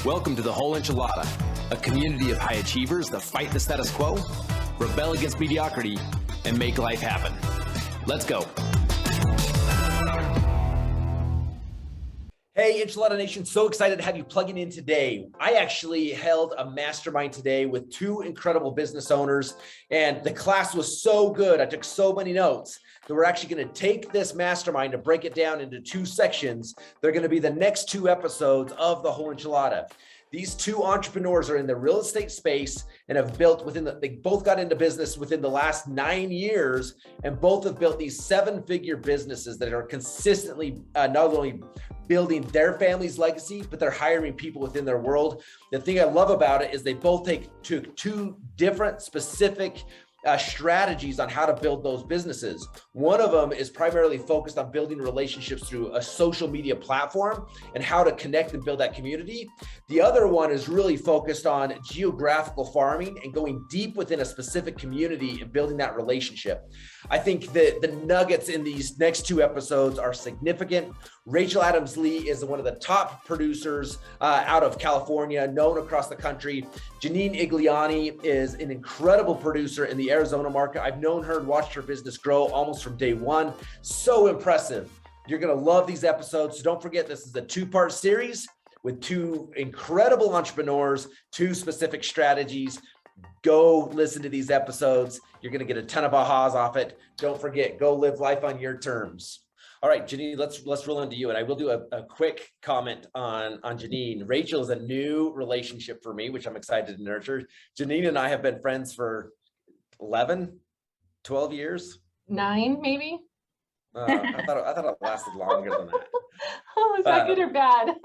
Welcome to the Whole Enchilada, a community of high achievers that fight the status quo, rebel against mediocrity, and make life happen. Let's go. Hey, Enchilada Nation, so excited to have you plugging in today. I actually held a mastermind today with two incredible business owners, and the class was so good. I took so many notes that we're actually going to take this mastermind and break it down into two sections. They're going to be the next two episodes of the Whole Enchilada. These two entrepreneurs are in the real estate space and have built they both got into business within the last 9 years, and both have built these 7-figure businesses that are consistently not only building their family's legacy, but they're hiring people within their world. The thing I love about it is they both took two different specific strategies on how to build those businesses. One of them is primarily focused on building relationships through a social media platform and how to connect and build that community. The other one is really focused on geographical farming and going deep within a specific community and building that relationship. I think that the nuggets in these next two episodes are significant. Rachel Adams Lee is one of the top producers out of California, known across the country. Janine Igliane is an incredible producer in the Arizona market. I've known her and watched her business grow almost from day one. So impressive. You're going to love these episodes. So don't forget, this is a 2-part series with two incredible entrepreneurs, two specific strategies. Go listen to these episodes. You're going to get a ton of ahas off it. Don't forget, go live life on your terms. All right, Janine, let's roll into you. And I will do a quick comment on Janine. Rachel is a new relationship for me, which I'm excited to nurture. Janine and I have been friends for 11, 12 years. 9, maybe. I thought it lasted longer than that. Oh, is that good or bad?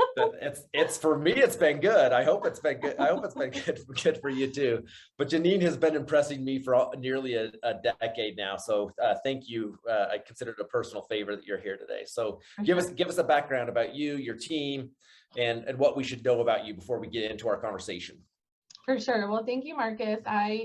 It's for me, it's been good. I hope it's been good. I hope it's been good for you too. But Janine has been impressing me for nearly a decade now. So thank you. I consider it a personal favor that you're here today. So give us a background about you, your team, and what we should know about you before we get into our conversation. For sure. Well, thank you, Marcus.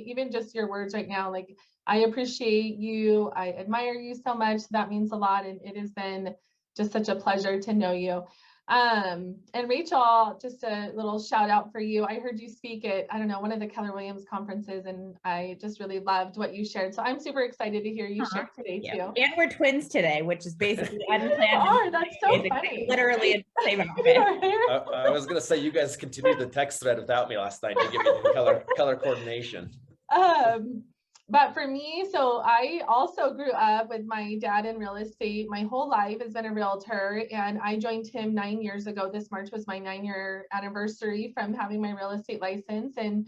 Even just your words right now, like, I appreciate you. I admire you so much. That means a lot. And it has been just such a pleasure to know you. And Rachel, just a little shout out for you. I heard you speak at, one of the Keller Williams conferences, and I just really loved what you shared. So I'm super excited to hear you share today too. And we're twins today, which is basically unplanned. That's so funny. Literally in the same outfit. I was going to say, you guys continued the text thread without me last night to give me the color coordination. But for me, so I also grew up with my dad in real estate. My whole life has been a realtor, and I joined him 9 years ago. This March was my 9-year anniversary from having my real estate license. And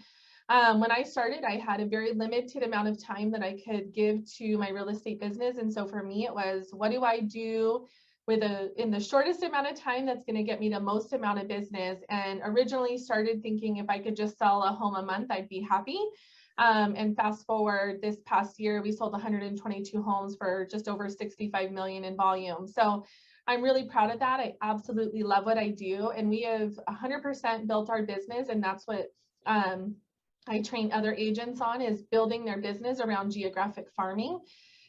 when I started, I had a very limited amount of time that I could give to my real estate business. And so for me, it was, what do I do in the shortest amount of time that's going to get me the most amount of business? And originally started thinking if I could just sell a home a month, I'd be happy. And fast forward, this past year, we sold 122 homes for just over 65 million in volume. So I'm really proud of that. I absolutely love what I do. And we have 100% built our business. And that's what I train other agents on, is building their business around geographic farming.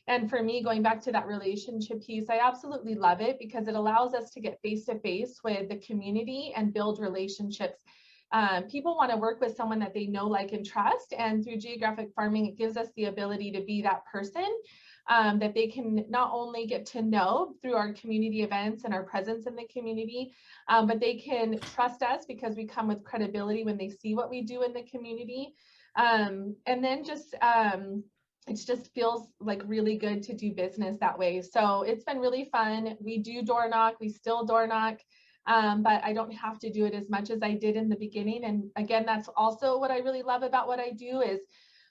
And for me, going back to that relationship piece, I absolutely love it because it allows us to get face-to-face with the community and build relationships. People want to work with someone that they know, like, and trust. And through geographic farming, it gives us the ability to be that person that they can not only get to know through our community events and our presence in the community, but they can trust us because we come with credibility when they see what we do in the community. And then it just feels like really good to do business that way. So it's been really fun. We do door knock. We still door knock. But I don't have to do it as much as I did in the beginning. And again, that's also what I really love about what I do, is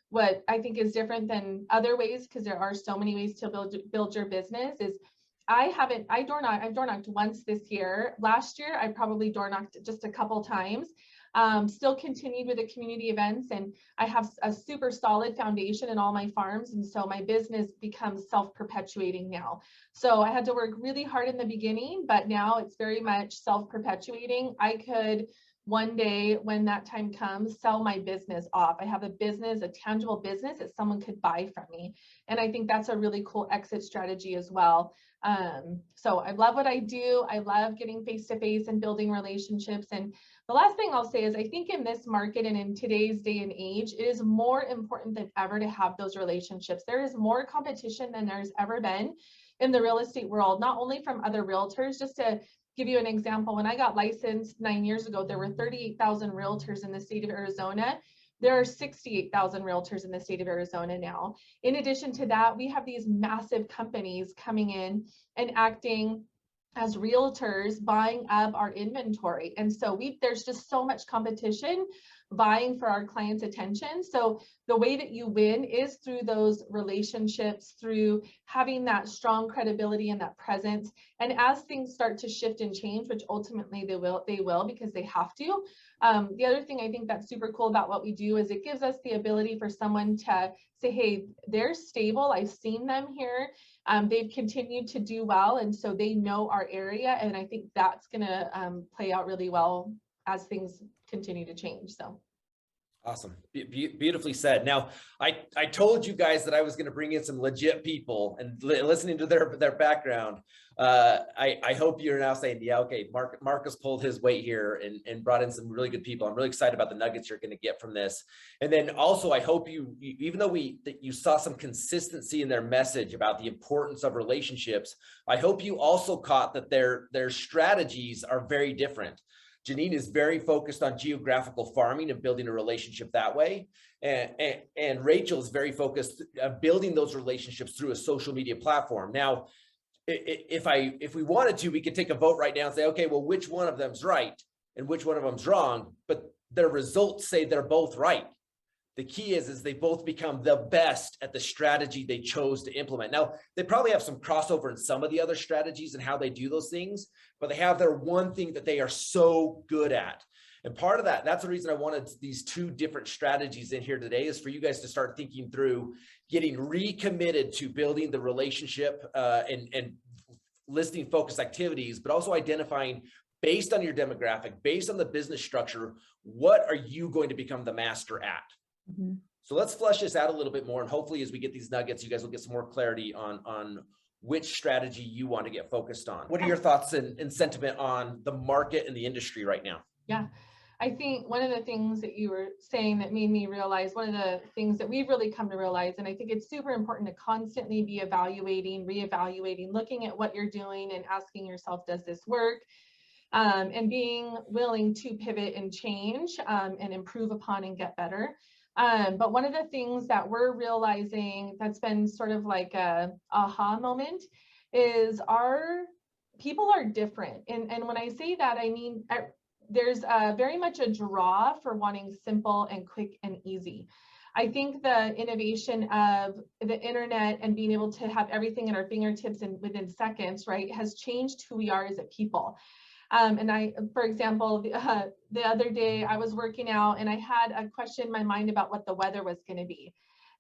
what I think is different than other ways, because there are so many ways to build your business, is I've door knocked once this year. Last year, I probably door knocked just a couple times. Still continued with the community events, and I have a super solid foundation in all my farms. And so my business becomes self-perpetuating now. So I had to work really hard in the beginning, but now it's very much self-perpetuating. I could one day, when that time comes, sell my business off. I have a business, a tangible business that someone could buy from me. And I think that's a really cool exit strategy as well. So I love what I do. I love getting face-to-face and building relationships. And the last thing I'll say is I think in this market and in today's day and age, it is more important than ever to have those relationships. There is more competition than there's ever been in the real estate world, not only from other realtors. Just to give you an example, when I got licensed 9 years ago, there were 38,000 realtors in the state of Arizona. There are 68,000 realtors in the state of Arizona now. In addition to that, we have these massive companies coming in and acting as realtors, buying up our inventory. And so there's just so much competition vying for our clients' attention. So the way that you win is through those relationships, through having that strong credibility and that presence. And as things start to shift and change, which ultimately they will because they have to. The other thing I think that's super cool about what we do is it gives us the ability for someone to say, hey, they're stable. I've seen them here. They've continued to do well. And so they know our area. And I think that's going to play out really well as things continue to change. So. Awesome. Beautifully said. Now, I told you guys that I was going to bring in some legit people, and listening to their background, I hope you're now saying, yeah, okay, Marcus pulled his weight here and brought in some really good people. I'm really excited about the nuggets you're going to get from this. And then also, I hope you even though you saw some consistency in their message about the importance of relationships, I hope you also caught that their strategies are very different. Janine is very focused on geographical farming and building a relationship that way. And Rachel is very focused on building those relationships through a social media platform. Now, if we wanted to, we could take a vote right now and say, okay, well, which one of them's right and which one of them's wrong, but their results say they're both right. The key is they both become the best at the strategy they chose to implement. Now, they probably have some crossover in some of the other strategies and how they do those things, but they have their one thing that they are so good at. And part of that's the reason I wanted these two different strategies in here today, is for you guys to start thinking through getting recommitted to building the relationship and listing focused activities, but also identifying, based on your demographic, based on the business structure, what are you going to become the master at? Mm-hmm. So let's flesh this out a little bit more. And hopefully as we get these nuggets, you guys will get some more clarity on which strategy you want to get focused on. What are your thoughts and sentiment on the market and the industry right now? Yeah, I think one of the things that you were saying that made me realize, one of the things that we've really come to realize, and I think it's super important to constantly be evaluating, reevaluating, looking at what you're doing and asking yourself, does this work? And being willing to pivot and change and improve upon and get better. But one of the things that we're realizing that's been sort of like a aha moment is our people are different. And when I say that, I mean, there's very much a draw for wanting simple and quick and easy. I think the innovation of the internet and being able to have everything at our fingertips and within seconds, right, has changed who we are as a people. And for example, the other day I was working out and I had a question in my mind about what the weather was going to be.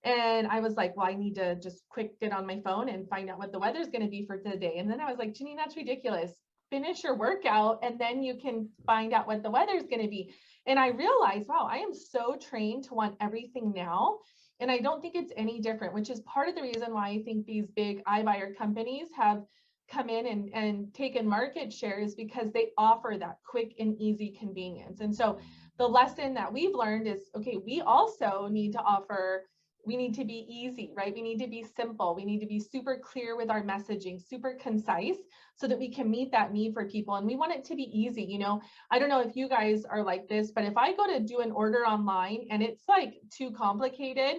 And I was like, well, I need to just quick get on my phone and find out what the weather is going to be for today. And then I was like, Janine, that's ridiculous. Finish your workout and then you can find out what the weather is going to be. And I realized, wow, I am so trained to want everything now. And I don't think it's any different, which is part of the reason why I think these big iBuyer companies have come in and taken market shares, because they offer that quick and easy convenience. And so the lesson that we've learned is, okay, we also need to offer, we need to be easy, right? We need to be simple. We need to be super clear with our messaging, super concise, so that we can meet that need for people. And we want it to be easy. You know, I don't know if you guys are like this, but if I go to do an order online and it's like too complicated,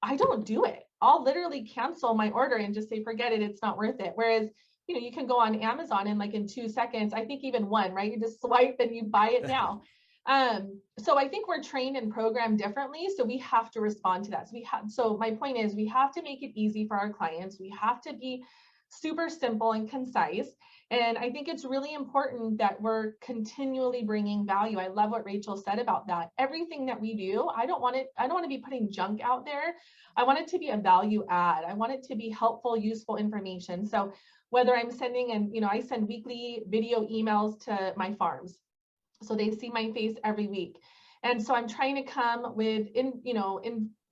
I don't do it. I'll literally cancel my order and just say, forget it, it's not worth it. Whereas, you know, you can go on Amazon and like in 2 seconds, I think even one, right? You just swipe and you buy it now. So I think we're trained and programmed differently. So we have to respond to that. So my point is, we have to make it easy for our clients. We have to be super simple and concise. And I think it's really important that we're continually bringing value. I love what Rachel said about that. Everything that we do, I don't want to be putting junk out there. I want it to be a value add. I want it to be helpful, useful information. So whether I'm sending, and I send weekly video emails to my farms, so they see my face every week. And so I'm trying to come with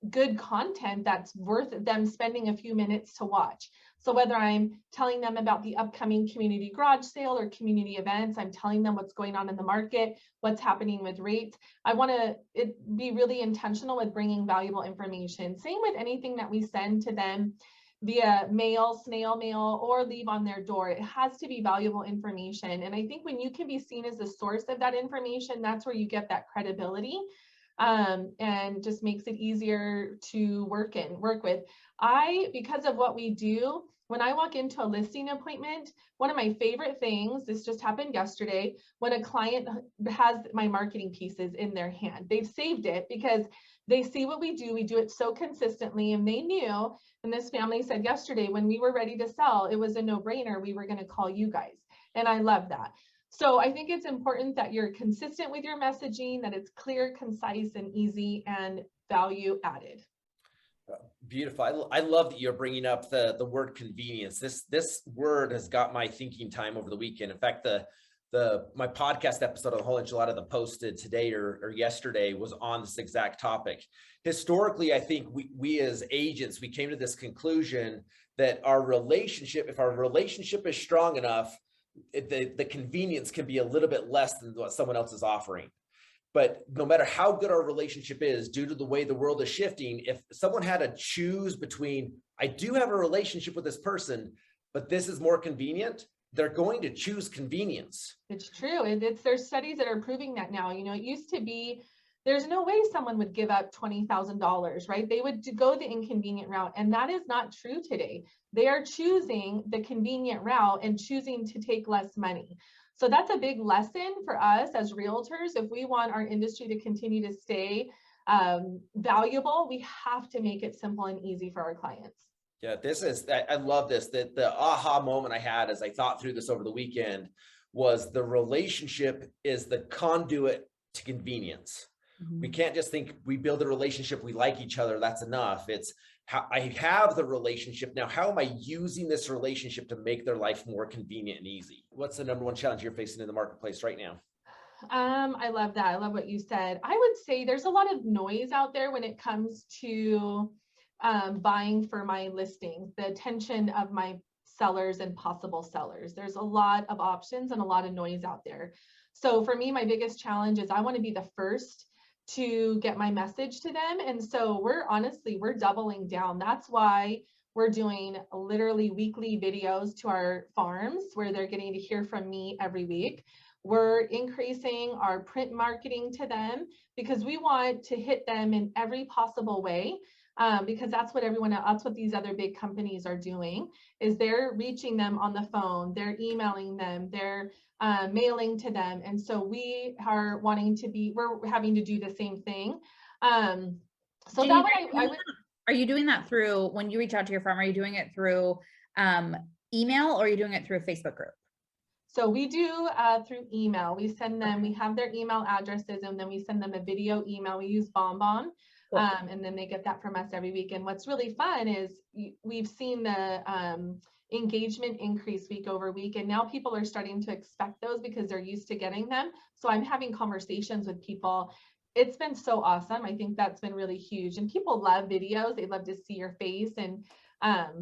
good content that's worth them spending a few minutes to watch. So whether I'm telling them about the upcoming community garage sale or community events, I'm telling them what's going on in the market, what's happening with rates. I want to be really intentional with bringing valuable information. Same with anything that we send to them via mail, snail mail, or leave on their door. It has to be valuable information. And I think when you can be seen as the source of that information, that's where you get that credibility. And just makes it easier to work with. Because of what we do, when I walk into a listing appointment, one of my favorite things, this just happened yesterday, when a client has my marketing pieces in their hand, they've saved it because they see what we do it so consistently, and they knew, and this family said yesterday, when we were ready to sell, it was a no-brainer, we were going to call you guys. And I love that. So I think it's important that you're consistent with your messaging, that it's clear, concise, and easy, and value added. Beautiful. I love that you're bringing up the word convenience. This word has got my thinking time over the weekend. In fact, my podcast episode on the whole enchilada that posted today or yesterday was on this exact topic. Historically, I think we as agents, we came to this conclusion that if our relationship is strong enough, the convenience can be a little bit less than what someone else is offering. But no matter how good our relationship is, due to the way the world is shifting, if someone had to choose between, I do have a relationship with this person, but this is more convenient, they're going to choose convenience. It's true. There's studies that are proving that now. You know, it used to be, there's no way someone would give up $20,000, right? They would go the inconvenient route. And that is not true today. They are choosing the convenient route and choosing to take less money. So that's a big lesson for us as realtors. If we want our industry to continue to stay valuable, we have to make it simple and easy for our clients. Yeah, I love this. The aha moment I had as I thought through this over the weekend was the relationship is the conduit to convenience. We can't just think we build a relationship, we like each other, that's enough. It's how I have the relationship. Now, how am I using this relationship to make their life more convenient and easy? What's the number one challenge you're facing in the marketplace right now? I love that. I love what you said. I would say there's a lot of noise out there when it comes to buying for my listings, the attention of my sellers and possible sellers. There's a lot of options and a lot of noise out there. So for me, my biggest challenge is I want to be the first to get my message to them. And so we're doubling down. That's why we're doing literally weekly videos to our farms where they're getting to hear from me every week. We're increasing our print marketing to them because we want to hit them in every possible way. Because that's what these other big companies are doing, is they're reaching them on the phone, they're emailing them, they're mailing to them. And so we're having to do the same thing. So Janine, that are you doing that through, when you reach out to your farm, are you doing it through email, or are you doing it through a Facebook group? So we do through email. We send them, we have their email addresses, and then we send them a video email. We use BombBomb. And then they get that from us every week. And what's really fun is we've seen the engagement increase week over week. And now people are starting to expect those because they're used to getting them. So I'm having conversations with people. It's been so awesome. I think that's been really huge. And people love videos. They love to see your face. And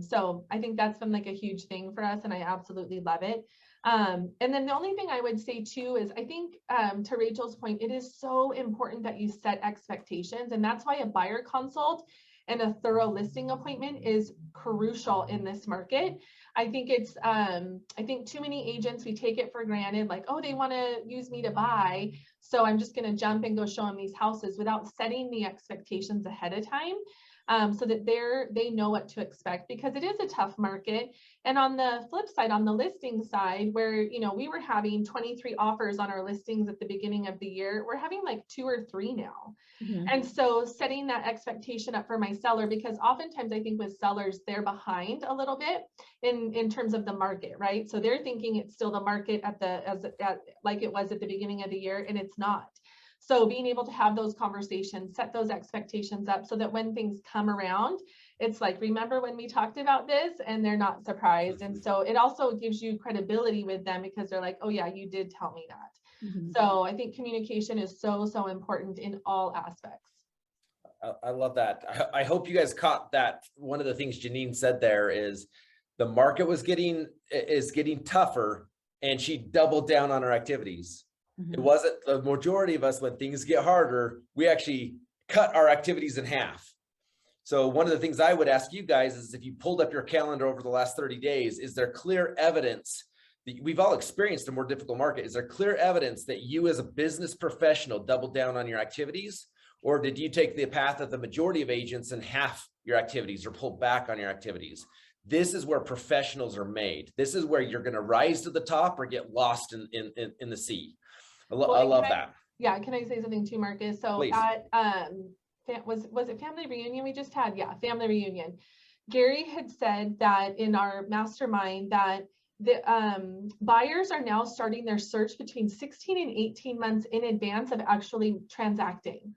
so I think that's been like a huge thing for us. And I absolutely love it. And then the only thing I would say too is I think to Rachel's point, it is so important that you set expectations, and that's why a buyer consult and a thorough listing appointment is crucial in this market. I think too many agents, we take it for granted, like, oh, they want to use me to buy, so I'm just going to jump and go show them these houses without setting the expectations ahead of time. So that they know what to expect, because it is a tough market. And on the flip side, on the listing side, where, we were having 23 offers on our listings at the beginning of the year, we're having like 2 or 3 now. And so setting that expectation up for my seller, because oftentimes I think with sellers, they're behind a little bit in terms of the market, right? So they're thinking it's still the market like it was at the beginning of the year, and it's not. So being able to have those conversations, set those expectations up so that when things come around, it's like, remember when we talked about this, and they're not surprised. And so it also gives you credibility with them because they're like, oh yeah, you did tell me that. So I think communication is so, so important in all aspects. I love that. I hope you guys caught that. One of the things Janine said there is the market is getting tougher, and she doubled down on her activities. It wasn't the majority of us, when things get harder, we actually cut our activities in half. So one of the things I would ask you guys is, if you pulled up your calendar over the last 30 days, is there clear evidence that we've all experienced a more difficult market? Is there clear evidence that you as a business professional doubled down on your activities? Or did you take the path of the majority of agents and half your activities or pull back on your activities? This is where professionals are made. This is where you're going to rise to the top or get lost in the sea. I love that. Yeah, can I say something too, Marcus? So Please. at was it family reunion we just had? Yeah, family reunion. Gary had said that in our mastermind that the buyers are now starting their search between 16 and 18 months in advance of actually transacting.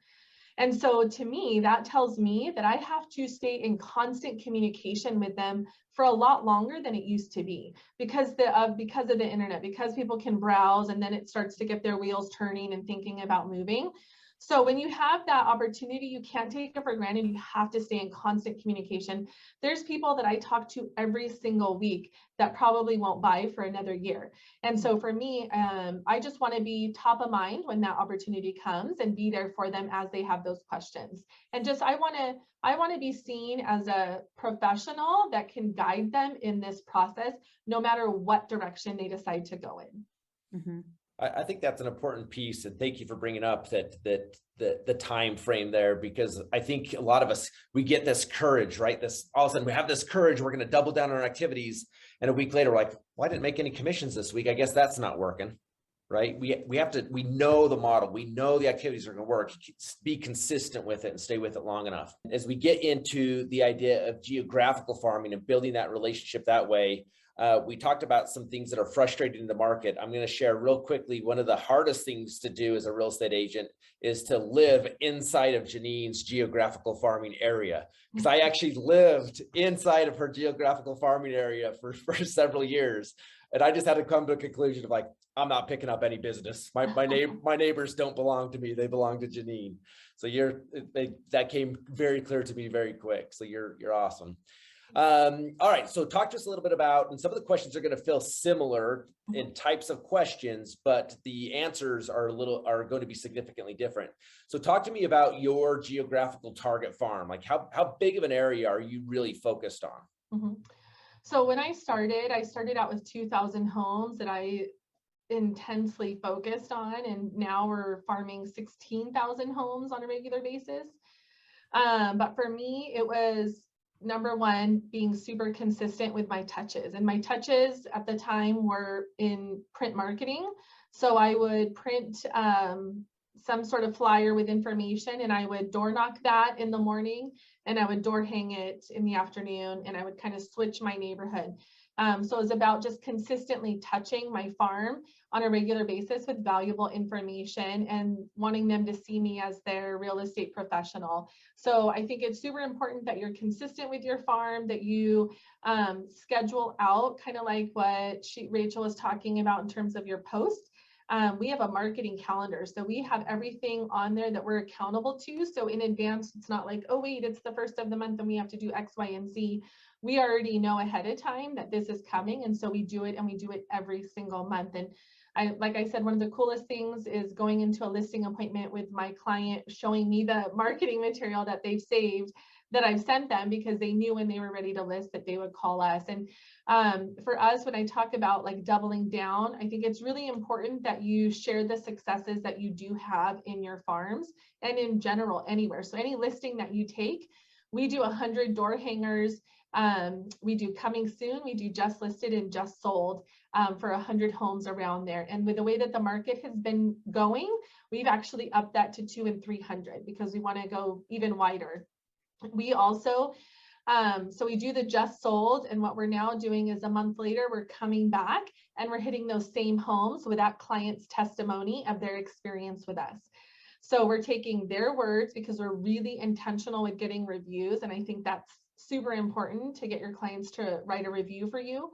And so to me, that tells me that I have to stay in constant communication with them for a lot longer than it used to be, because of the internet, because people can browse and then it starts to get their wheels turning and thinking about moving. So when you have that opportunity, you can't take it for granted. You have to stay in constant communication. There's people that I talk to every single week that probably won't buy for another year. And so for me, I just want to be top of mind when that opportunity comes and be there for them as they have those questions. And just, I want to be seen as a professional that can guide them in this process, no matter what direction they decide to go in. I think that's an important piece, and thank you for bringing up the time frame there, because I think a lot of us, we get this courage, right? This, all of a sudden we have this courage, we're going to double down on our activities, and a week later we're like, well, I didn't make any commissions this week, I guess that's not working, right? We know the model, we know the activities are going to work. Be consistent with it and stay with it long enough. As we get into the idea of geographical farming and building that relationship that way, we talked about some things that are frustrating in the market. I'm going to share real quickly. One of the hardest things to do as a real estate agent is to live inside of Janine's geographical farming area, because I actually lived inside of her geographical farming area for several years. And I just had to come to a conclusion of like, I'm not picking up any business. My neighbors don't belong to me. They belong to Janine. So that came very clear to me very quick. So you're awesome. All right, so talk to us a little bit about, and some of the questions are going to feel similar in types of questions, but the answers are going to be significantly different. So talk to me about your geographical target farm. Like how big of an area are you really focused on? So when I started out with 2,000 homes that I intensely focused on, and now we're farming 16,000 homes on a regular basis. But for me, it was number one, being super consistent with my touches. And my touches at the time were in print marketing. So I would print some sort of flyer with information, and I would door knock that in the morning, and I would door hang it in the afternoon, and I would kind of switch my neighborhood. So it was about just consistently touching my farm on a regular basis with valuable information and wanting them to see me as their real estate professional. So I think it's super important that you're consistent with your farm, that you schedule out kind of like what Rachel was talking about in terms of your posts. We have a marketing calendar, so we have everything on there that we're accountable to. So in advance, it's not like, oh wait, it's the first of the month and we have to do X, Y, and Z. We already know ahead of time that this is coming, and so we do it, and we do it every single month. And like I said, one of the coolest things is going into a listing appointment with my client, showing me the marketing material that they've saved, that I've sent them, because they knew when they were ready to list that they would call us. And for us, when I talk about like doubling down, I think it's really important that you share the successes that you do have in your farms and in general anywhere. So any listing that you take, we do 100 door hangers. We do coming soon, we do just listed and just sold for 100 homes around there. And with the way that the market has been going, we've actually upped that to 200 and 300 because we want to go even wider. We also, so we do the just sold, and what we're now doing is a month later, we're coming back and we're hitting those same homes with that client's testimony of their experience with us. So we're taking their words, because we're really intentional with getting reviews. And I think that's super important to get your clients to write a review for you.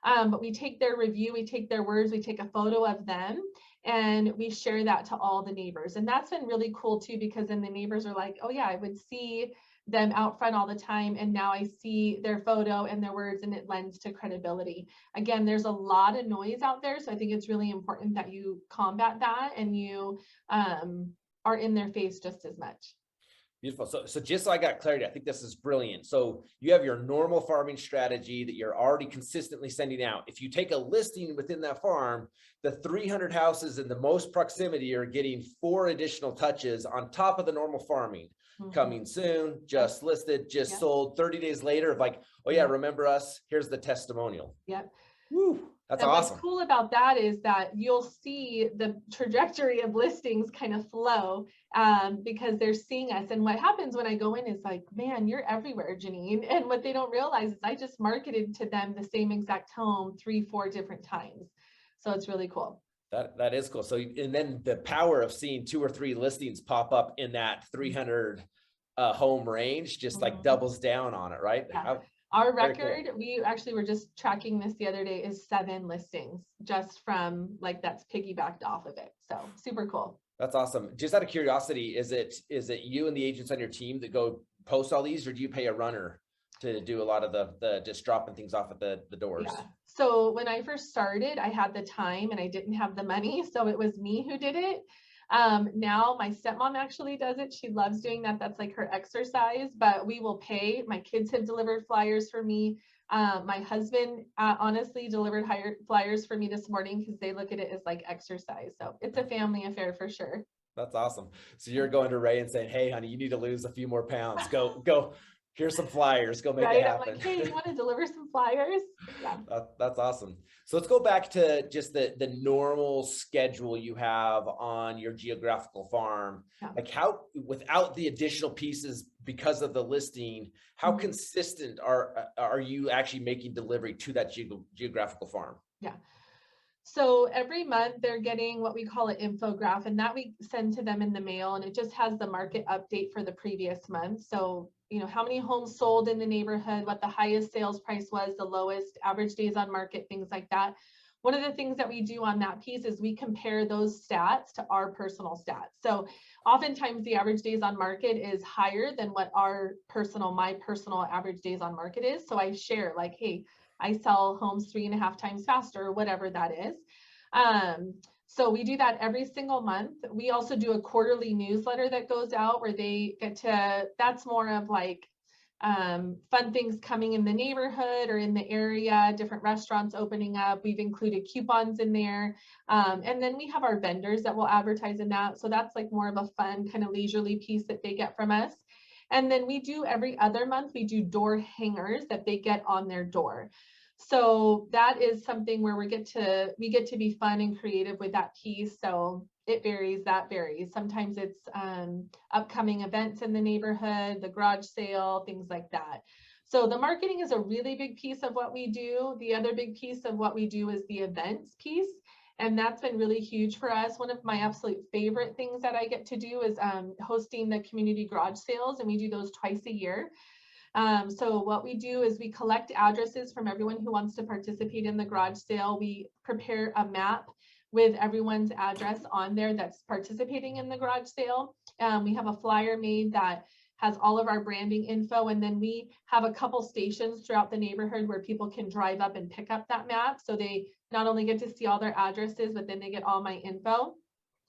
But we take their review, we take their words, we take a photo of them, and we share that to all the neighbors. And that's been really cool too, because then the neighbors are like, oh yeah, I would see them out front all the time, and now I see their photo and their words, and it lends to credibility. Again, there's a lot of noise out there, so I think it's really important that you combat that and you are in their face just as much. Beautiful. So just so I got clarity, I think this is brilliant. So you have your normal farming strategy that you're already consistently sending out. If you take a listing within that farm, the 300 houses in the most proximity are getting 4 additional touches on top of the normal farming. Coming soon, just listed, just sold, 30 days later of like, oh yeah, remember us, here's the testimonial. Yep. Woo, that's and awesome. What's cool about that is that you'll see the trajectory of listings kind of flow because they're seeing us. And what happens when I go in is like, man, you're everywhere, Janine. And what they don't realize is I just marketed to them the same exact home 3-4 different times. So it's really cool. That is cool. So, and then the power of seeing 2 or 3 listings pop up in that 300 home range just like doubles down on it, right? Yeah. Our record, we actually were just tracking this the other day, is 7 listings just from like that's piggybacked off of it. So super cool. That's awesome. Just out of curiosity, is it you and the agents on your team that go post all these, or do you pay a runner to do a lot of the just dropping things off at the doors? Yeah. So when I first started, I had the time and I didn't have the money. So it was me who did it. Now my stepmom actually does it. She loves doing that. That's like her exercise, but we will pay. My kids have delivered flyers for me. My husband honestly delivered flyers for me this morning because they look at it as like exercise. So it's a family affair for sure. That's awesome. So you're going to Ray and saying, hey, honey, you need to lose a few more pounds. Go. Here's some flyers. Go make it happen. I'm like, hey, you want to deliver some flyers? Yeah. That's awesome. So let's go back to just the normal schedule you have on your geographical farm. Yeah. Like how, without the additional pieces because of the listing, how consistent are you actually making delivery to that geographical farm? Yeah. So every month they're getting what we call an infograph, and that we send to them in the mail, and it just has the market update for the previous month. So, you know, how many homes sold in the neighborhood, what the highest sales price was, the lowest, average days on market, things like that. One of the things that we do on that piece is we compare those stats to our personal stats. So oftentimes the average days on market is higher than what my personal average days on market is. So I share like, hey, I sell homes 3.5 times faster, or whatever that is. So we do that every single month. We also do a quarterly newsletter that goes out where they get to, that's more of like fun things coming in the neighborhood or in the area, different restaurants opening up. We've included coupons in there. And then we have our vendors that will advertise in that. So that's like more of a fun kind of leisurely piece that they get from us. And then we do every other month, we do door hangers that they get on their door. So that is something where we get to be fun and creative with that piece. So it varies, that varies. Sometimes it's upcoming events in the neighborhood, the garage sale, things like that. So the marketing is a really big piece of what we do. The other big piece of what we do is the events piece. And that's been really huge for us. One of my absolute favorite things that I get to do is hosting the community garage sales, and we do those twice a year. So what we do is we collect addresses from everyone who wants to participate in the garage sale. We prepare a map with everyone's address on there that's participating in the garage sale. We have a flyer made that has all of our branding info, and then we have a couple stations throughout the neighborhood where people can drive up and pick up that map. So they not only get to see all their addresses, but then they get all my info.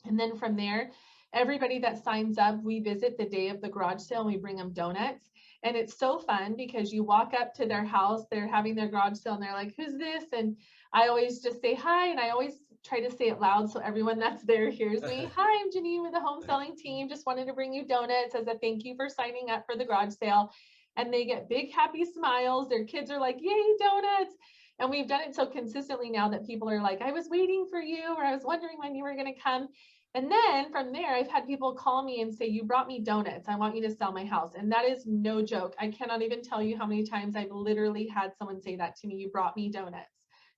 And then from there, everybody that signs up, we visit the day of the garage sale and we bring them donuts. And it's so fun because you walk up to their house, they're having their garage sale and they're like, who's this? And I always just say hi, and I always try to say it loud so everyone that's there hears me. Hi, I'm Janine with the home selling team. Just wanted to bring you donuts as a thank you for signing up for the garage sale. And they get big happy smiles. Their kids are like, yay, donuts. And we've done it so consistently now that people are like, I was waiting for you, or I was wondering when you were going to come. And then from there, I've had people call me and say, you brought me donuts. I want you to sell my house. And that is no joke. I cannot even tell you how many times I've literally had someone say that to me, you brought me donuts.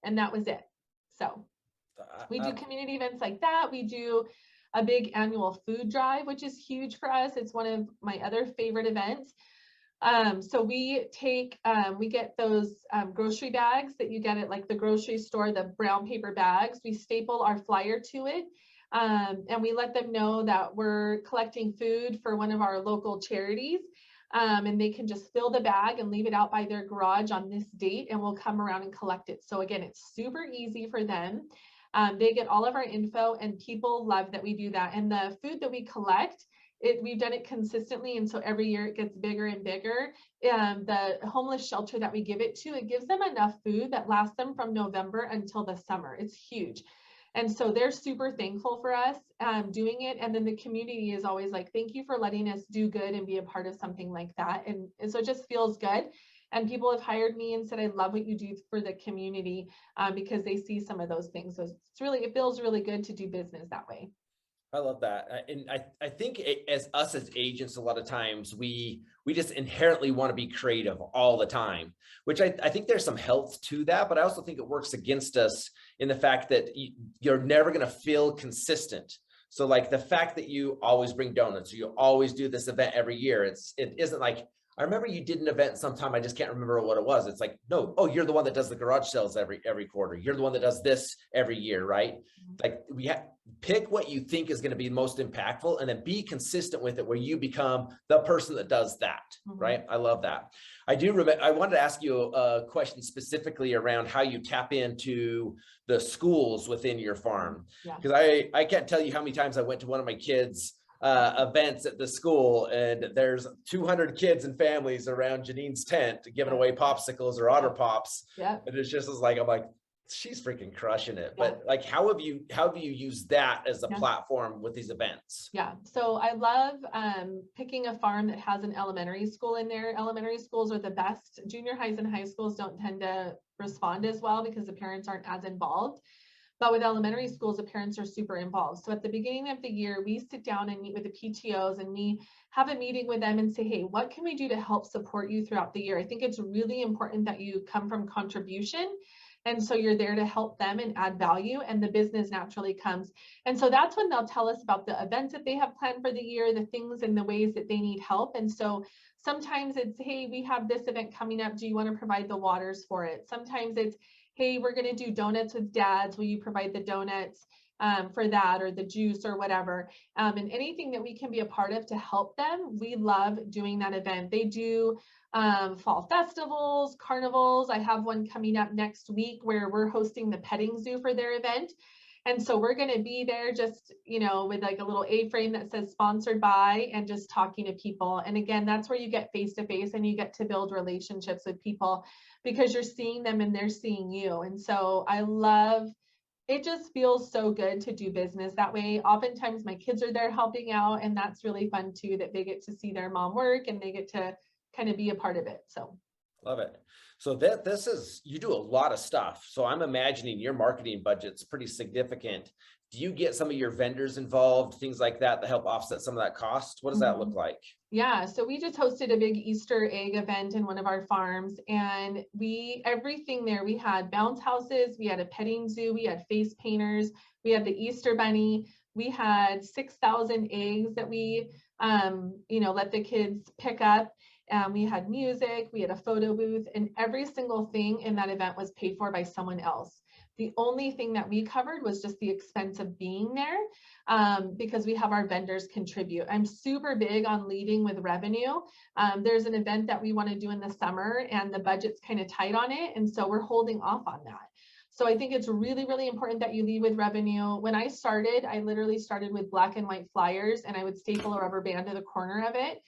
And that was it. So we do community events like that. We do a big annual food drive, which is huge for us. It's one of my other favorite events. So we take, we get those grocery bags that you get at like the grocery store, the brown paper bags. We staple our flyer to it. And we let them know that we're collecting food for one of our local charities. And they can just fill the bag and leave it out by their garage on this date, and we'll come around and collect it. So again, it's super easy for them. They get all of our info, and people love that we do that. And the food that we collect, we've done it consistently, and so every year it gets bigger and bigger. The homeless shelter that we give it to, it gives them enough food that lasts them from November until the summer. It's huge. And so they're super thankful for us doing it. And then the community is always like, thank you for letting us do good and be a part of something like that. And so it just feels good. And people have hired me and said, I love what you do for the community because they see some of those things. So it feels really good to do business that way. I love that. And I think as agents, a lot of times we just inherently want to be creative all the time, which I think there's some health to that, but I also think it works against us in the fact that you're never going to feel consistent. So like the fact that you always bring donuts, or you always do this event every year, it isn't like, I remember you did an event sometime, I just can't remember what it was. It's like, no, oh, you're the one that does the garage sales every quarter. You're the one that does this every year, right? Like we pick what you think is going to be most impactful, and then be consistent with it, where you become the person that does that, right? I love that. I wanted to ask you a question specifically around how you tap into the schools within your farm. Because I can't tell you how many times I went to one of my kids' events at the school, and there's 200 kids and families around Janine's tent giving away popsicles or otter pops. And it's just like, I'm like, she's freaking crushing it. But like, how have you used that as a platform with these events? So I love picking a farm that has an elementary school in there. Elementary schools are the best. Junior highs and high schools don't tend to respond as well because the parents aren't as involved. But with elementary schools, the parents are super involved. So at the beginning of the year, we sit down and meet with the PTOs, and we have a meeting with them and say, hey, what can we do to help support you throughout the year? I think it's really important that you come from contribution. And so you're there to help them and add value, and the business naturally comes. And so that's when they'll tell us about the events that they have planned for the year, the things and the ways that they need help. And so sometimes it's, hey, we have this event coming up. Do you want to provide the waters for it? Sometimes it's, hey, we're going to do donuts with dads. Will you provide the donuts for that, or the juice or whatever? And anything that we can be a part of to help them, we love doing that event. They do fall festivals, carnivals. I have one coming up next week where we're hosting the petting zoo for their event. And so we're going to be there just, with like a little A-frame that says sponsored by, and just talking to people. And again, that's where you get face-to-face and you get to build relationships with people, because you're seeing them and they're seeing you. And so I love, it just feels so good to do business that way. Oftentimes my kids are there helping out, and that's really fun too, that they get to see their mom work and they get to kind of be a part of it. So love it. So you do a lot of stuff. So I'm imagining your marketing budget's pretty significant. Do you get some of your vendors involved, things like that help offset some of that cost? What does that look like? Yeah, so we just hosted a big Easter egg event in one of our farms, and everything there, we had bounce houses, we had a petting zoo, we had face painters, we had the Easter bunny, we had 6,000 eggs that we let the kids pick up. We had music, we had a photo booth, and every single thing in that event was paid for by someone else. The only thing that we covered was just the expense of being there, because we have our vendors contribute. I'm super big on leading with revenue. There's an event that we want to do in the summer, and the budget's kind of tight on it, and so we're holding off on that. So I think it's really, really important that you lead with revenue. When I started, I literally started with black and white flyers, and I would staple a rubber band to the corner of it.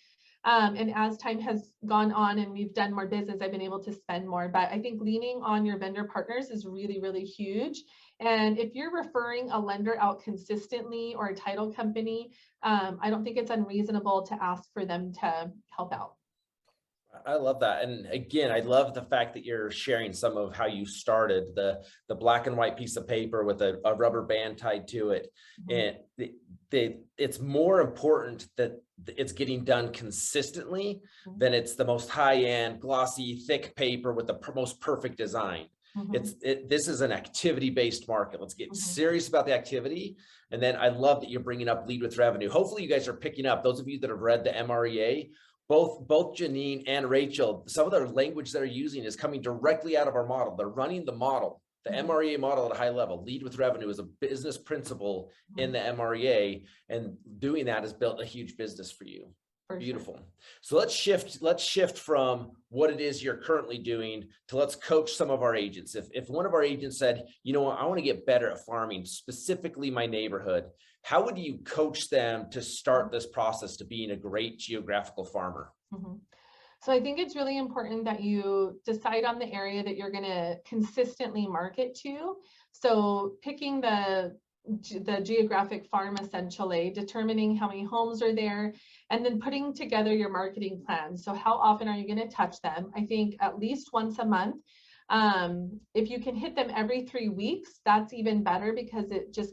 And as time has gone on and we've done more business, I've been able to spend more. But I think leaning on your vendor partners is really, really huge. And if you're referring a lender out consistently, or a title company, I don't think it's unreasonable to ask for them to help out. I love that. And again, I love the fact that you're sharing some of how you started, the black and white piece of paper with a rubber band tied to it. And it's more important that it's getting done consistently than it's the most high-end, glossy, thick paper with the most perfect design. This is an activity-based market. Let's get serious about the activity. And then I love that you're bringing up lead with revenue. Hopefully you guys are picking up, those of you that have read the MREA, both Janine and Rachel, some of their language they're using is coming directly out of our model. They're running the model, the MREA model at a high level. Lead with revenue is a business principle in the MREA, and doing that has built a huge business for you. Beautiful. Sure. So let's shift from what it is you're currently doing to let's coach some of our agents. If one of our agents said, you know what, I want to get better at farming, specifically my neighborhood, how would you coach them to start this process to being a great geographical farmer? So I think it's really important that you decide on the area that you're going to consistently market to. So picking the geographic farm, essentially determining how many homes are there, and then putting together your marketing plan. So how often are you going to touch them? I think at least once a month. If you can hit them every 3 weeks, that's even better, because it just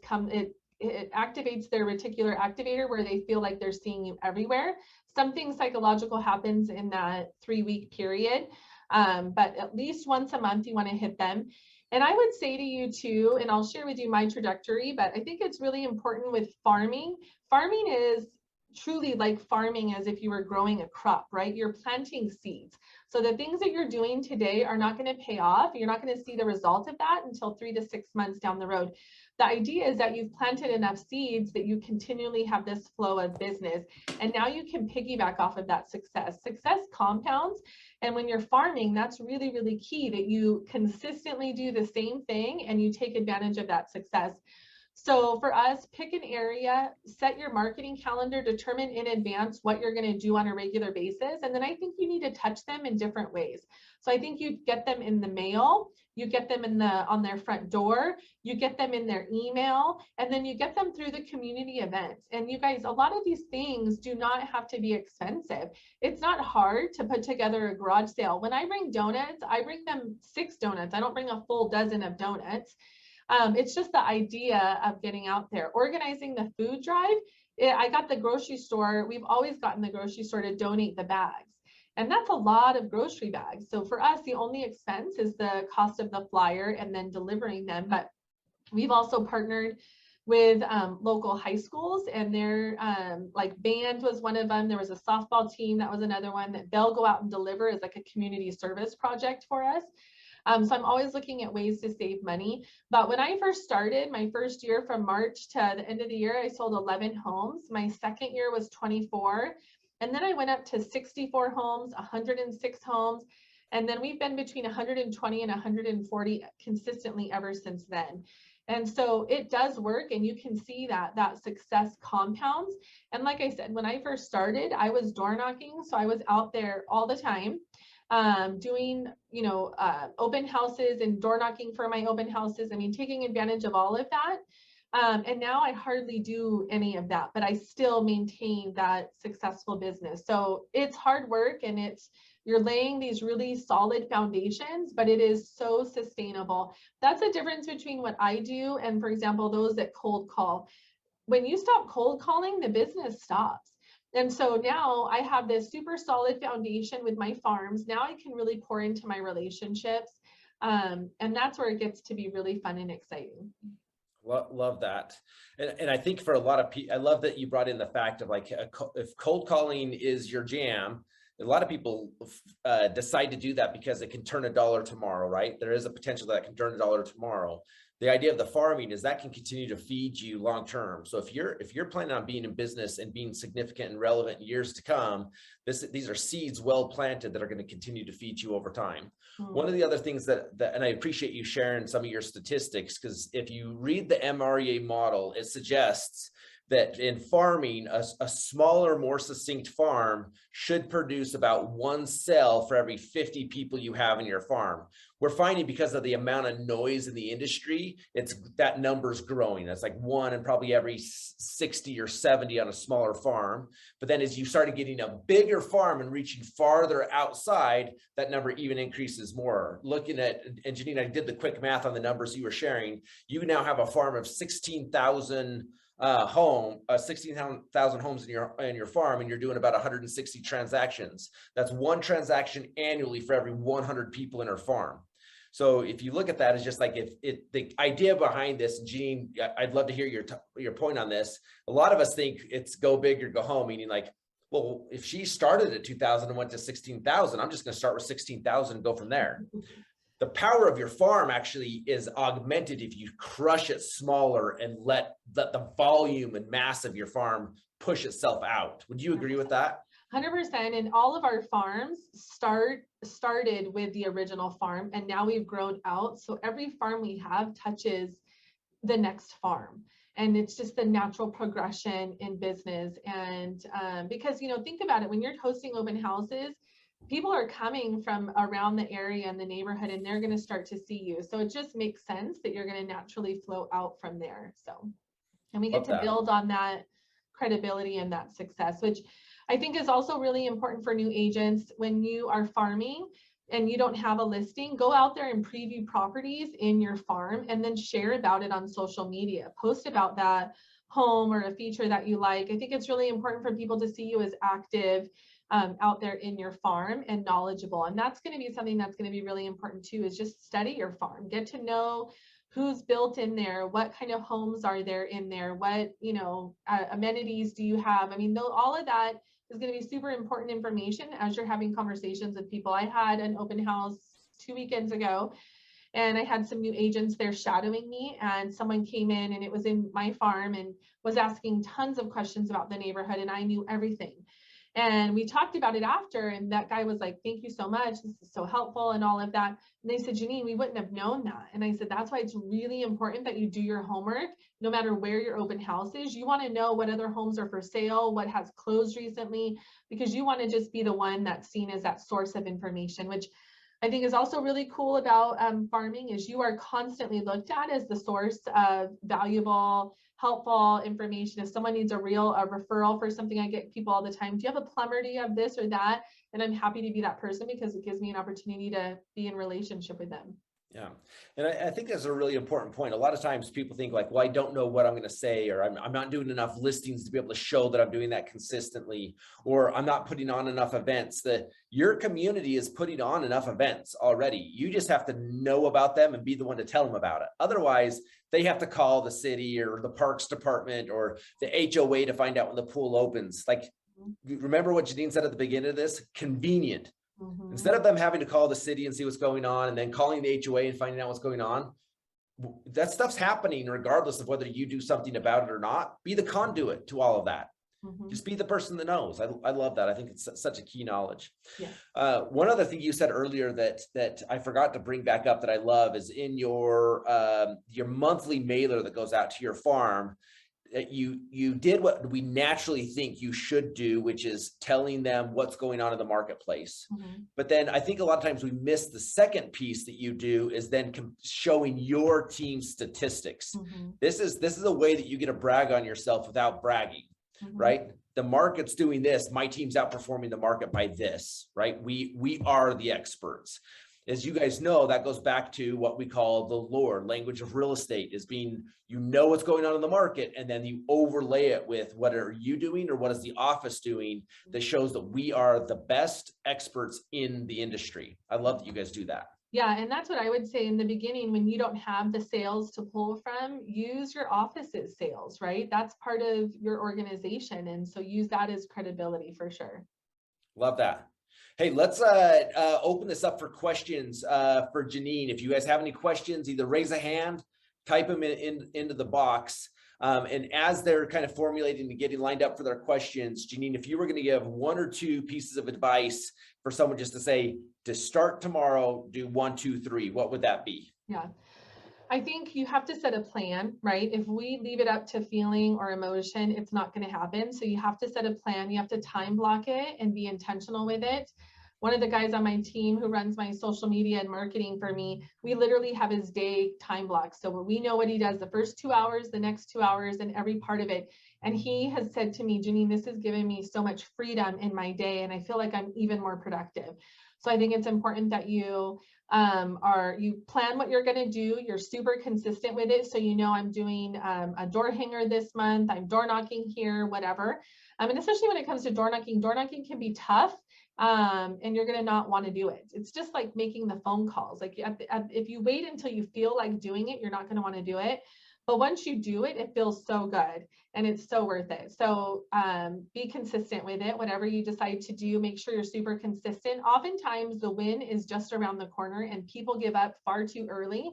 it activates their reticular activator, where they feel like they're seeing you everywhere. Something psychological happens in that 3-week period, but at least once a month you want to hit them. And I would say to you too, and I'll share with you my trajectory, but I think it's really important with farming. Farming is truly like farming as if you were growing a crop, right? You're planting seeds. So the things that you're doing today are not going to pay off. You're not going to see the result of that until 3 to 6 months down the road. The idea is that you've planted enough seeds that you continually have this flow of business, and now you can piggyback off of that success. Success compounds, and when you're farming, that's really, really key, that you consistently do the same thing and you take advantage of that success. So for us, pick an area, set your marketing calendar, determine in advance what you're going to do on a regular basis. And then I think you need to touch them in different ways. So I think you get them in the mail, you get them on their front door, you get them in their email, and then you get them through the community events. And you guys, a lot of these things do not have to be expensive. It's not hard to put together a garage sale. When I bring donuts, I bring them 6 donuts. I don't bring a full dozen of donuts. It's just the idea of getting out there, organizing the food drive. I got the grocery store. We've always gotten the grocery store to donate the bags. And that's a lot of grocery bags. So for us, the only expense is the cost of the flyer and then delivering them. But we've also partnered with local high schools, and their like band was one of them. There was a softball team, that was another one, that they'll go out and deliver as like a community service project for us. So I'm always looking at ways to save money. But when I first started, my first year from March to the end of the year, I sold 11 homes. My second year was 24. And then I went up to 64 homes, 106 homes. And then we've been between 120 and 140 consistently ever since then. And so it does work, and you can see that success compounds. And like I said, when I first started, I was door knocking. So I was out there all the time. Doing, open houses and door knocking for my open houses. I mean, taking advantage of all of that. And now I hardly do any of that, but I still maintain that successful business. So it's hard work, and you're laying these really solid foundations, but it is so sustainable. That's the difference between what I do and, for example, those that cold call. When you stop cold calling, the business stops. And so now I have this super solid foundation with my farms. Now I can really pour into my relationships. And that's where it gets to be really fun and exciting. Love that. And I think for a lot of people, I love that you brought in the fact of like, if cold calling is your jam, a lot of people decide to do that because it can turn $1 tomorrow, right? There is a potential that can turn $1 tomorrow. The idea of the farming is that can continue to feed you long term. So if you're planning on being in business and being significant and relevant in years to come, these are seeds well planted that are going to continue to feed you over time. One of the other things that and I appreciate you sharing some of your statistics, because if you read the MREA model, it suggests that in farming, a smaller, more succinct farm should produce about 1 cell for every 50 people you have in your farm. We're finding, because of the amount of noise in the industry, that number's growing. That's like 1 in probably every 60 or 70 on a smaller farm. But then as you started getting a bigger farm and reaching farther outside, that number even increases more. Looking at, and Janine, I did the quick math on the numbers you were sharing. You now have a farm of 16,000 16,000 homes in your farm, and you're doing about 160 transactions. That's 1 transaction annually for every 100 people in our farm. So if you look at that, it's just like the idea behind this, Gene, I'd love to hear your point on this. A lot of us think it's go big or go home, meaning like, Well, if she started at 2,000 and went to 16,000, I'm just going to start with 16,000 and go from there. The power of your farm actually is augmented if you crush it smaller and let the volume and mass of your farm push itself out. Would you agree with that? 100%. And all of our farms started with the original farm, and now we've grown out. So every farm we have touches the next farm. And it's just the natural progression in business. And because, you know, think about it, when you're hosting open houses, people are coming from around the area and the neighborhood, and they're going to start to see you. So it just makes sense that you're going to naturally flow out from there. So, and we get to build on that credibility and that success, which I think is also really important for new agents. When you are farming and you don't have a listing, go out there and preview properties in your farm and then share about it on social media. Post about that home or a feature that you like. I think it's really important for people to see you as active out there in your farm and knowledgeable. And that's going to be something that's going to be really important too, is just study your farm, get to know who's built in there, what kind of homes are there in there, what, you know, amenities do you have? I mean, all of that is going to be super important information as you're having conversations with people. I had an open house 2 weekends ago, and I had some new agents there shadowing me, and someone came in and it was in my farm and was asking tons of questions about the neighborhood, and I knew everything. And we talked about it after, and that guy was like, thank you so much, this is so helpful and all of that. And they said, Janine, we wouldn't have known that. And I said, that's why it's really important that you do your homework. No matter where your open house is, you want to know what other homes are for sale, what has closed recently, because you want to just be the one that's seen as that source of information, which I think is also really cool about farming, is you are constantly looked at as the source of valuable, helpful information. If someone needs a referral for something, I get people all the time, do you have a plumber, do you have this or that? And I'm happy to be that person because it gives me an opportunity to be in relationship with them. Yeah. And I think that's a really important point. A lot of times people think like, well, I don't know what I'm going to say, or I'm not doing enough listings to be able to show that I'm doing that consistently, or I'm not putting on enough events. That your community is putting on enough events already. You just have to know about them and be the one to tell them about it. Otherwise, they have to call the city or the parks department or the HOA to find out when the pool opens. Like, remember what Janine said at the beginning of this? Convenient. Instead of them having to call the city and see what's going on and then calling the HOA and finding out what's going on, that stuff's happening regardless of whether you do something about it or not. Be the conduit to all of that. Just be the person that knows. I love that. I think it's such a key knowledge. Yeah. One other thing you said earlier that I forgot to bring back up that I love is in your monthly mailer that goes out to your farm. You did what we naturally think you should do, which is telling them what's going on in the marketplace. But then I think a lot of times we miss the second piece that you do is then showing your team's statistics. This is a way that you get to brag on yourself without bragging, right? The market's doing this. My team's outperforming the market by this, right? We are the experts. As you guys know, that goes back to what we call the lore, language of real estate, is being, you know what's going on in the market, and then you overlay it with what are you doing or what is the office doing that shows that we are the best experts in the industry. I love that you guys do that. Yeah, and that's what I would say in the beginning. When you don't have the sales to pull from, use your office's sales, right? That's part of your organization. And so use that as credibility for sure. Love that. Hey, let's open this up for questions for Janine. If you guys have any questions, either raise a hand, type them into the box. And as they're kind of formulating and getting lined up for their questions, Janine, if you were going to give 1 or 2 pieces of advice for someone just to say, to start tomorrow, do 1, 2, 3, what would that be? Yeah. I think you have to set a plan, right? If we leave it up to feeling or emotion, it's not going to happen. So you have to set a plan. You have to time block it and be intentional with it. One of the guys on my team who runs my social media and marketing for me, we literally have his day time blocked. So we know what he does the first 2 hours, the next 2 hours, and every part of it. And he has said to me, Janine, this has given me so much freedom in my day, and I feel like I'm even more productive. So I think it's important that you plan what you're going to do. You're super consistent with it. So, you know, I'm doing a door hanger this month. I'm door knocking here, whatever. And especially when it comes to door knocking can be tough. And you're going to not want to do it. It's just like making the phone calls. Like if you wait until you feel like doing it, you're not going to want to do it. But once you do it, it feels so good and it's so worth it. So be consistent with it. Whatever you decide to do, make sure you're super consistent. Oftentimes the win is just around the corner and people give up far too early.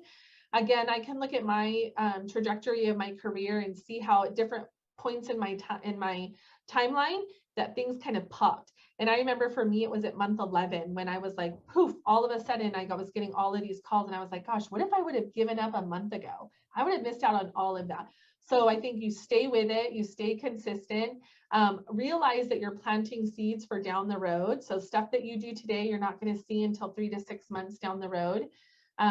Again, I can look at my trajectory of my career and see how at different points in my timeline that things kind of popped. And I remember for me, it was at month 11 when I was like, poof, all of a sudden I was getting all of these calls and I was like, gosh, what if I would have given up a month ago? I would have missed out on all of that. So I think you stay with it, you stay consistent, realize that you're planting seeds for down the road. So stuff that you do today, you're not going to see until 3 to 6 months down the road.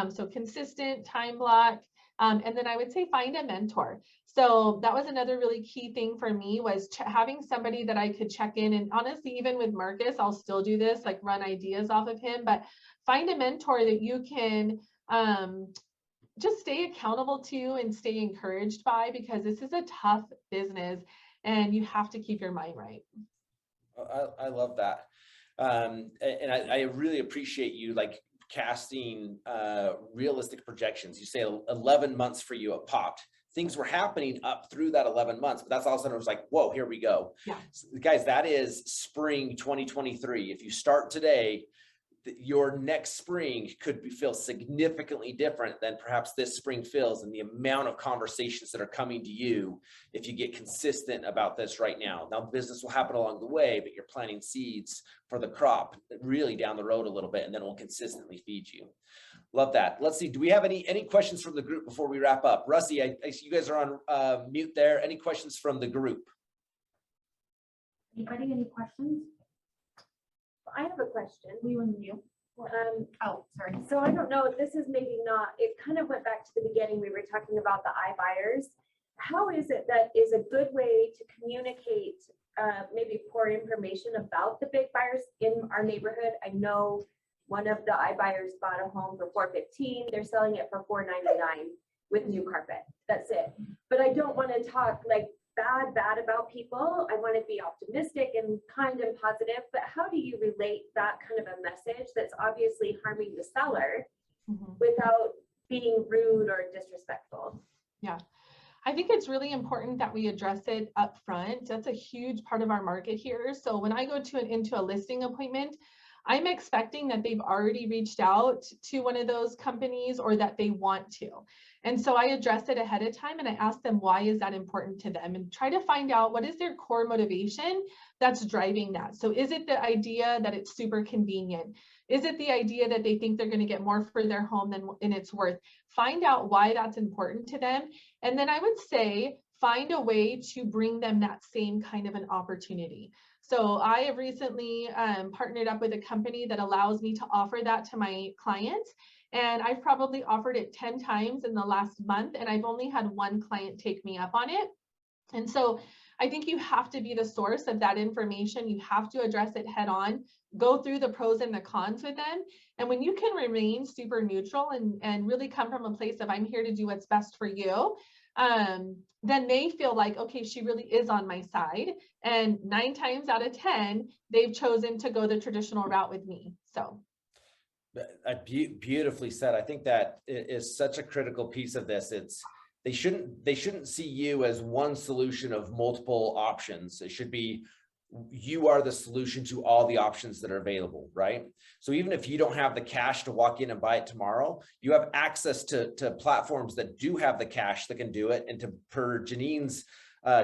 So consistent, time block. And then I would say find a mentor. So that was another really key thing for me was having somebody that I could check in. And honestly, even with Marcus, I'll still do this, like run ideas off of him, but find a mentor that you can just stay accountable to and stay encouraged by, because this is a tough business and you have to keep your mind right. I love that. And I really appreciate you like casting realistic projections. You say 11 months for you, it popped. Things were happening up through that 11 months, but that's all of a sudden it was like, whoa, here we go. Yeah. So, guys, that is spring 2023. If you start today, your next spring could feel significantly different than perhaps this spring feels, and the amount of conversations that are coming to you if you get consistent about this right now. Now, business will happen along the way, but you're planting seeds for the crop really down the road a little bit, and then it will consistently feed you. Love that. Let's see. Do we have any questions from the group before we wrap up? Rusty, I see you guys are on mute there. Any questions from the group? Anybody, any questions? I have a question. We and you. Oh, sorry. So I don't know, this is maybe not, it kind of went back to the beginning. We were talking about the iBuyers. How is it that is a good way to communicate maybe poor information about the big buyers in our neighborhood? I know one of the iBuyers bought a home for $415. They're selling it for $499 with new carpet. That's it. But I don't want to talk like bad about people. I want to be optimistic and kind and positive, but how do you relate that kind of a message that's obviously harming the seller without being rude or disrespectful? Yeah, I think it's really important that we address it up front. That's a huge part of our market here. So when I go into a listing appointment, I'm expecting that they've already reached out to one of those companies or that they want to. And so I address it ahead of time and I ask them, why is that important to them? And try to find out what is their core motivation that's driving that. So is it the idea that it's super convenient? Is it the idea that they think they're going to get more for their home than it's worth? Find out why that's important to them. And then I would say, find a way to bring them that same kind of an opportunity. So I have recently partnered up with a company that allows me to offer that to my clients. And I've probably offered it 10 times in the last month, and I've only had one client take me up on it. And so I think you have to be the source of that information. You have to address it head on, go through the pros and the cons with them. And when you can remain super neutral and really come from a place of I'm here to do what's best for you, then they feel like, okay, she really is on my side. And 9 times out of 10, they've chosen to go the traditional route with me. So. Beautifully said. I think that is such a critical piece of this. They shouldn't see you as one solution of multiple options. It should be you are the solution to all the options that are available, right? So even if you don't have the cash to walk in and buy it tomorrow, you have access to platforms that do have the cash that can do it. And per Janine's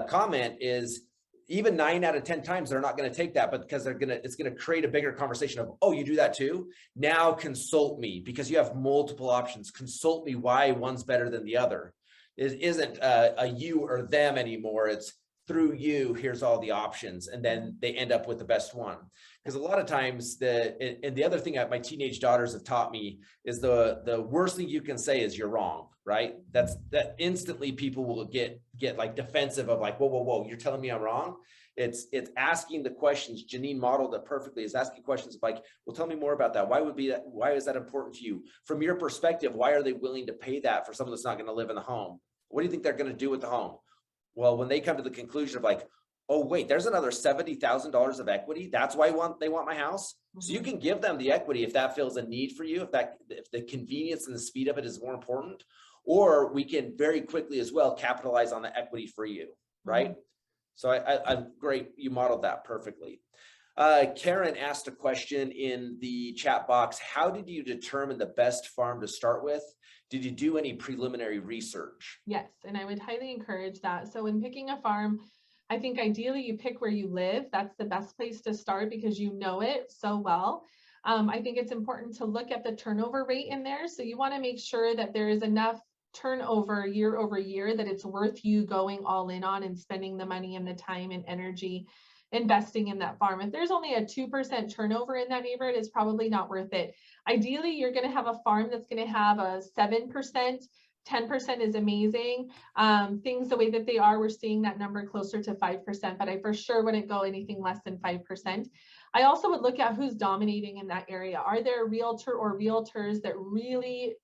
comment is, even 9 out of 10 times they're not going to take that, but because it's going to create a bigger conversation of, oh, you do that too? Now consult me, because you have multiple options. Consult me why one's better than the other. It isn't a you or them anymore. It's through you, here's all the options, and then they end up with the best one. Because a lot of times and the other thing that my teenage daughters have taught me is the worst thing you can say is you're wrong, right? That instantly people will get like defensive of like, whoa, you're telling me I'm wrong. It's asking the questions. Janine modeled it perfectly, is asking questions like, well, tell me more about that. Why is that important to you? From your perspective, why are they willing to pay that for someone that's not going to live in the home? What do you think they're going to do with the home? Well, when they come to the conclusion of like, oh, wait, there's another $70,000 of equity. That's why they want my house. So you can give them the equity if that feels a need for you, if the convenience and the speed of it is more important, or we can very quickly as well capitalize on the equity for you, right? So I'm great. You modeled that perfectly. Karen asked a question in the chat box. How did you determine the best farm to start with? Did you do any preliminary research? Yes, and I would highly encourage that. So when picking a farm, I think ideally you pick where you live. That's the best place to start because you know it so well. I think it's important to look at the turnover rate in there. So you want to make sure that there is enough turnover year over year that it's worth you going all in on and spending the money and the time and energy investing in that farm. If there's only a 2% turnover in that neighborhood, it's probably not worth it. Ideally, you're going to have a farm that's going to have a 7%. 10% is amazing. Things the way that they are, we're seeing that number closer to 5%, but I for sure wouldn't go anything less than 5%. I also would look at who's dominating in that area. Are there a realtor or realtors that really,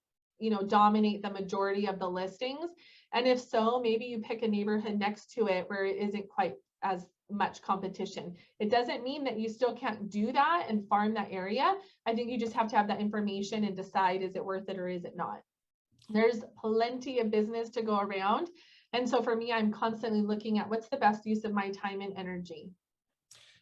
dominate the majority of the listings? And if so, maybe you pick a neighborhood next to it where it isn't quite as much competition. It doesn't mean that you still can't do that and farm that area. I think you just have to have that information and decide, is it worth it or is it not? There's plenty of business to go around. And so for me, I'm constantly looking at what's the best use of my time and energy.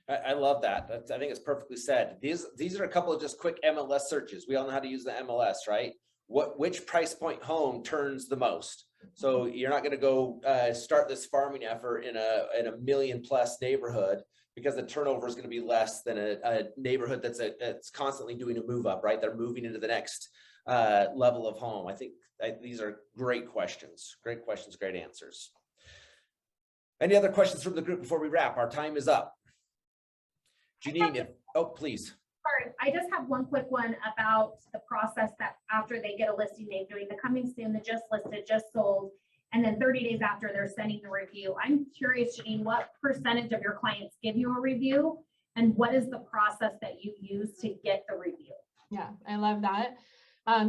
I love that. I think it's perfectly said. These are a couple of just quick MLS searches. We all know how to use the MLS, right? Which price point home turns the most? So you're not going to go start this farming effort in a million plus neighborhood because the turnover is going to be less than a neighborhood that's constantly doing a move up, right? They're moving into the next level of home. I think these are great questions, great answers. Any other questions from the group before we wrap? Our time is up. Janine, please. Sorry, I just have one quick one about the process that after they get a listing, they're doing the coming soon, the just listed, just sold, and then 30 days after they're sending the review. I'm curious, Janine, what percentage of your clients give you a review, and what is the process that you use to get the review? Yeah, I love that.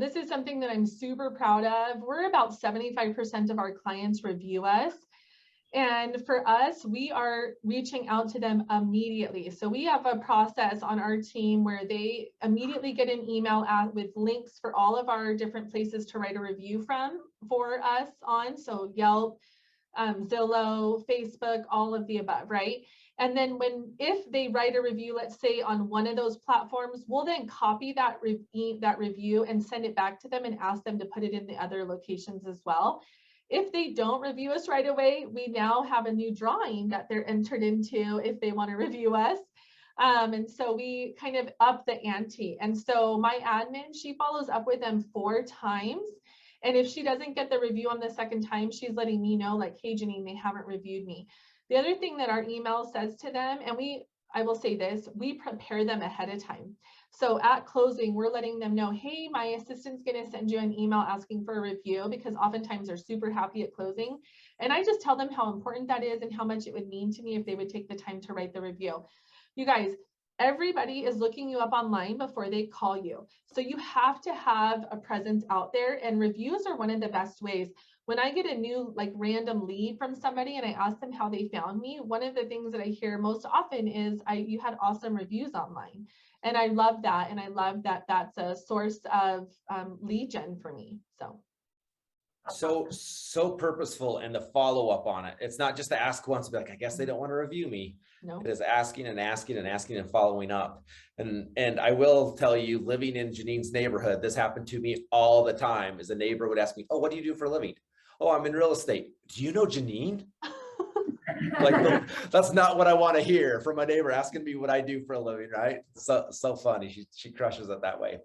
This is something that I'm super proud of. We're about 75% of our clients review us. And for us, we are reaching out to them immediately. So we have a process on our team where they immediately get an email out with links for all of our different places to write a review for us on. So Yelp, Zillow, Facebook, all of the above, right? And then if they write a review, let's say on one of those platforms, we'll then copy that review and send it back to them and ask them to put it in the other locations as well. If they don't review us right away, we now have a new drawing that they're entered into if they want to review us. And so we kind of up the ante. And so my admin, she follows up with them 4 times. And if she doesn't get the review on the second time, she's letting me know like, hey, Janine, they haven't reviewed me. The other thing that our email says to them, and I will say this, we prepare them ahead of time. So at closing, we're letting them know, hey, my assistant's going to send you an email asking for a review, because oftentimes they're super happy at closing. And I just tell them how important that is and how much it would mean to me if they would take the time to write the review. You guys, everybody is looking you up online before they call you. So you have to have a presence out there, and reviews are one of the best ways. When I get a new random lead from somebody and I ask them how they found me, one of the things that I hear most often is you had awesome reviews online. And I love that. And I love that that's a source of lead gen for me. So purposeful, and the follow-up on it. It's not just to ask once and be like, I guess they don't want to review me. No. It is asking and asking and asking and following up. And I will tell you, living in Janine's neighborhood, this happened to me all the time. As a neighbor would ask me, oh, what do you do for a living? Oh, I'm in real estate. Do you know Janine? Like, that's not what I want to hear from a neighbor asking me what I do for a living, right? So funny. She crushes it that way.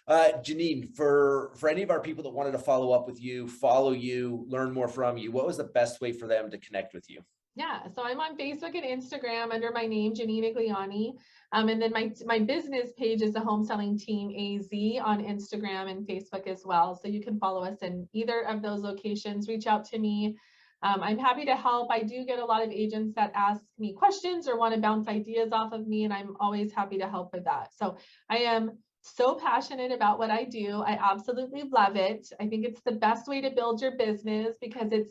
Janine, for any of our people that wanted to follow up with you, follow you, learn more from you, what was the best way for them to connect with you? Yeah, so I'm on Facebook and Instagram under my name, Janine Igliane. And then my business page is the Home Selling Team AZ on Instagram and Facebook as well. So you can follow us in either of those locations. Reach out to me. I'm happy to help. I do get a lot of agents that ask me questions or want to bounce ideas off of me, and I'm always happy to help with that. So I am so passionate about what I do. I absolutely love it. I think it's the best way to build your business because it's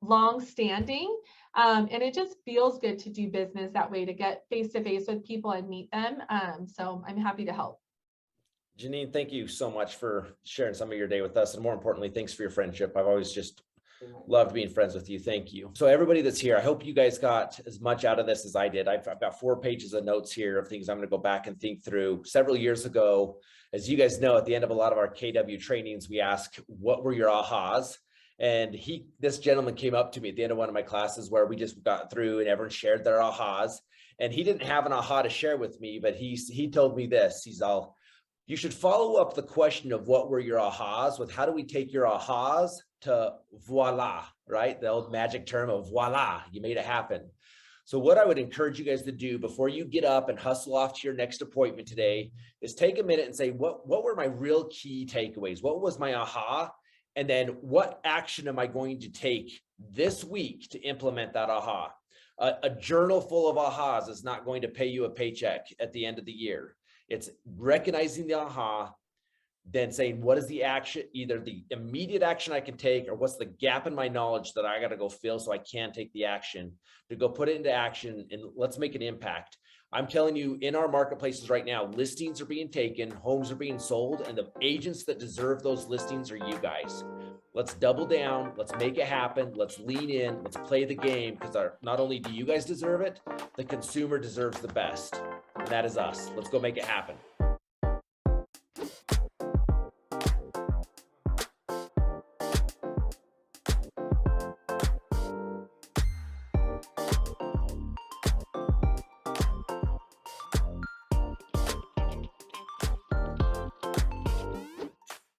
long-standing, and it just feels good to do business that way, to get face-to-face with people and meet them. So I'm happy to help. Janine, thank you so much for sharing some of your day with us. And more importantly, thanks for your friendship. I've always just loved being friends with you. Thank you. So everybody that's here, I hope you guys got as much out of this as I did. I've got 4 pages of notes here of things I'm going to go back and think through. Several years ago, as you guys know, at the end of a lot of our KW trainings, we ask, what were your ahas? And this gentleman came up to me at the end of one of my classes where we just got through and everyone shared their ahas. And he didn't have an aha to share with me, but he told me this. You should follow up the question of what were your ahas with how do we take your ahas to voila, right? The old magic term of voila, you made it happen. So what I would encourage you guys to do before you get up and hustle off to your next appointment today is take a minute and say, what were my real key takeaways? What was my aha? And then what action am I going to take this week to implement that aha? A journal full of ahas is not going to pay you a paycheck at the end of the year. It's recognizing the aha, then saying, what is the action, either the immediate action I can take, or what's the gap in my knowledge that I got to go fill so I can take the action to go put it into action, and let's make an impact. I'm telling you, in our marketplaces right now, listings are being taken, homes are being sold, and the agents that deserve those listings are you guys. Let's double down. Let's make it happen. Let's lean in. Let's play the game, because not only do you guys deserve it, the consumer deserves the best. And that is us. Let's go make it happen.